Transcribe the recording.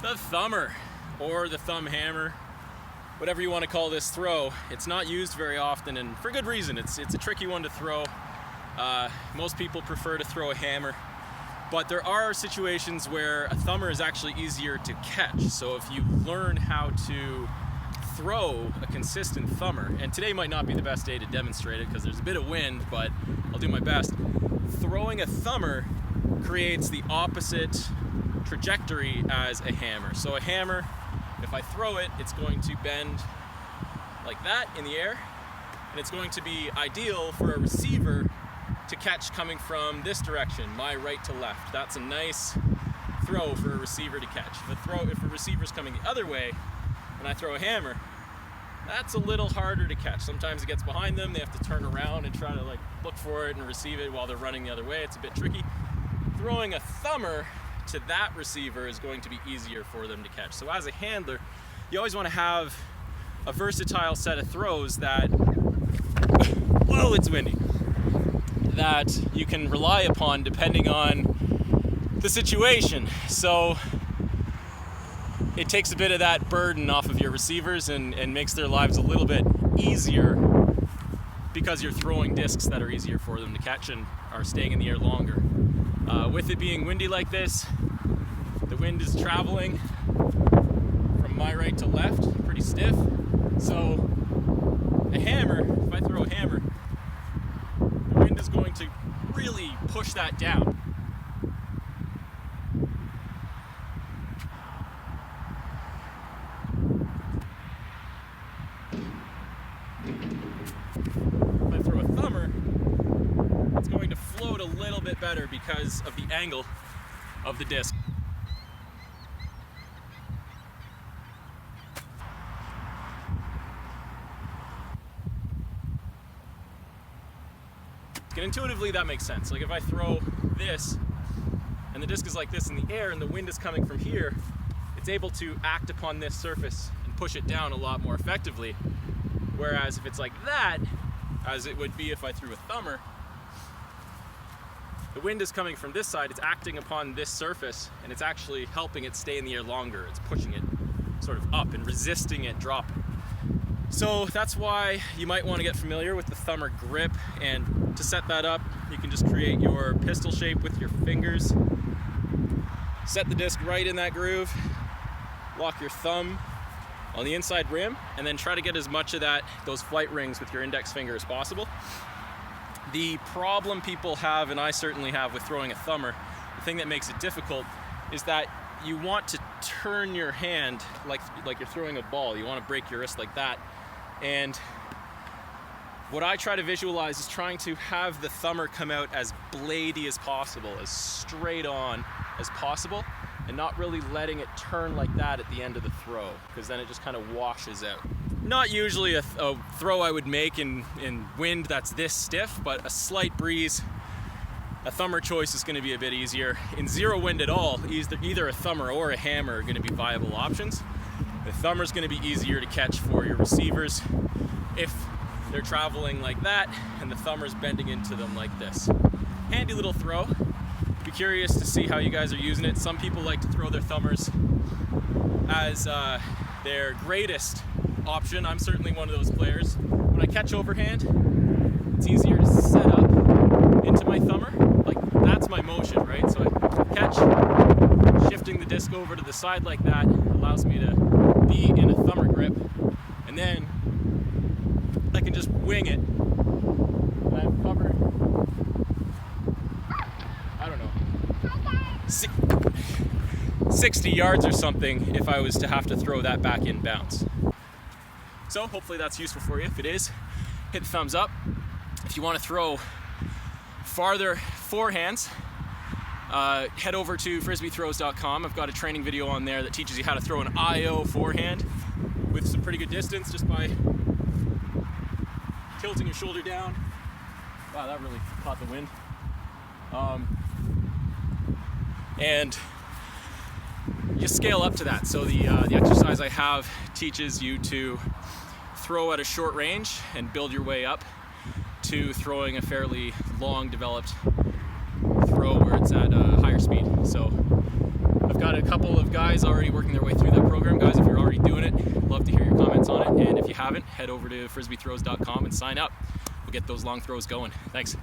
The thumber, or the thumb hammer, whatever you want to call this throw. It's not used very often, and for good reason. It's a tricky one to throw. Most people prefer to throw a hammer, but there are situations where a thumber is actually easier to catch. So if you learn how to throw a consistent thumber, and today might not be the best day to demonstrate it because there's a bit of wind, but I'll do my best. Throwing a thumber creates the opposite trajectory as a hammer. So a hammer, if I throw it, it's going to bend like that in the air, and it's going to be ideal for a receiver to catch coming from this direction, my right to left. That's a nice throw for a receiver to catch. If a receiver's coming the other way and I throw a hammer, that's a little harder to catch. Sometimes it gets behind them, they have to turn around and try to look for it and receive it while they're running the other way. It's a bit tricky. Throwing a thumber to that receiver is going to be easier for them to catch. So as a handler, you always want to have a versatile set of throws that, whoa, it's windy, that you can rely upon depending on the situation. So it takes a bit of that burden off of your receivers and makes their lives a little bit easier because you're throwing discs that are easier for them to catch and are staying in the air longer. With it being windy like this, the wind is traveling from my right to left, pretty stiff. So a hammer, if I throw a hammer, the wind is going to really push that down. If I throw a thumber, it's going to float a little bit better because of the angle of the disc. And intuitively that makes sense. Like if I throw this and the disc is like this in the air and the wind is coming from here, it's able to act upon this surface and push it down a lot more effectively. Whereas if it's like that, as it would be if I threw a thumber, the wind is coming from this side, it's acting upon this surface, and it's actually helping it stay in the air longer. It's pushing it sort of up and resisting it dropping. So that's why you might want to get familiar with the thumber grip, and to set that up, you can just create your pistol shape with your fingers. Set the disc right in that groove, lock your thumb on the inside rim, and then try to get as much of those flight rings with your index finger as possible. The problem people have, and I certainly have with throwing a thumber, the thing that makes it difficult is that you want to turn your hand like you're throwing a ball. You want to break your wrist like that. And what I try to visualize is trying to have the thumber come out as bladey as possible, as straight on as possible, and not really letting it turn like that at the end of the throw, because then it just kind of washes out. Not usually a throw I would make in wind that's this stiff, but a slight breeze, a thumber choice is going to be a bit easier. In zero wind at all, either a thumber or a hammer are going to be viable options. The thumber is going to be easier to catch for your receivers if they're traveling like that and the thumber's bending into them like this. Handy little throw. Be curious to see how you guys are using it. Some people like to throw their thumbers as their greatest option. I'm certainly one of those players. When I catch overhand, it's easier to set up into my thumber. Like that's my motion, right? So I catch, shifting the disc over to the side like that allows me to be in a thumber grip, and then I can just wing it. And I've covered, I don't know, 60 yards or something if I was to have to throw that back in bounds. So hopefully that's useful for you. If it is, hit the thumbs up. If you want to throw farther forehands, head over to frisbeethrows.com. I've got a training video on there that teaches you how to throw an IO forehand with some pretty good distance just by tilting your shoulder down. Wow, that really caught the wind. And you scale up to that. So the exercise I have teaches you to throw at a short range and build your way up to throwing a fairly long developed throw where it's at a higher speed. So I've got a couple of guys already working their way through that program. Guys, if you're already doing it, love to hear your comments on it. And if you haven't, head over to frisbeethrows.com and sign up. We'll get those long throws going. Thanks.